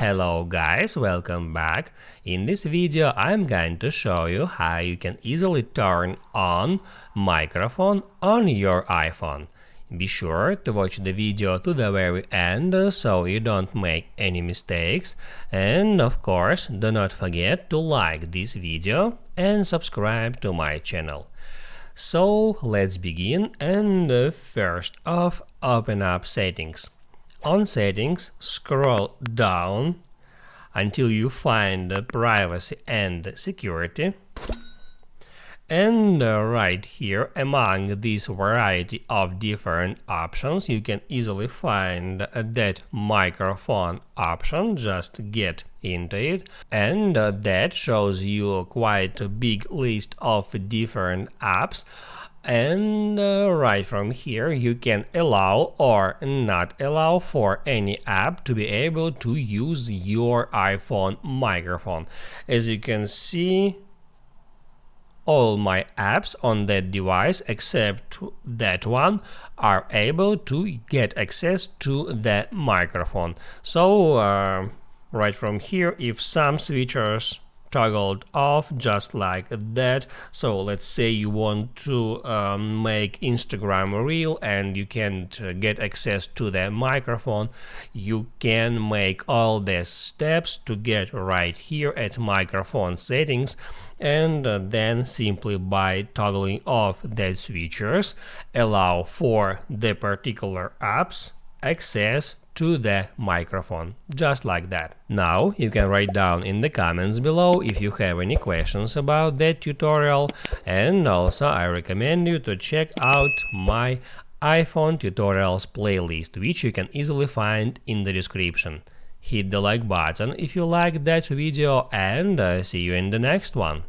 Hello guys, welcome back. In this video I'm going to show you how you can easily turn on microphone on your iPhone. Be sure to watch the video to the very end so you don't make any mistakes, and of course do not forget to like this video and subscribe to my channel. So let's begin, and first off, open up settings. On settings, scroll down until you find privacy and security, and right here among this variety of different options you can easily find that microphone option. Just get into it, and that shows you quite a big list of different apps. And right from here you can allow or not allow for any app to be able to use your iPhone microphone. As you can see, all my apps on that device except that one are able to get access to the microphone. So right from here, if some switchers toggled off just like that, so let's say you want to make Instagram reel and you can't get access to the microphone, you can make all the steps to get right here at microphone settings, and then simply by toggling off that switchers allow for the particular apps access to the microphone, just like that. Now you can write down in the comments below if you have any questions about that tutorial, and also I recommend you to check out my iPhone tutorials playlist, which you can easily find in the description. Hit the like button if you like that video, and see you in the next one.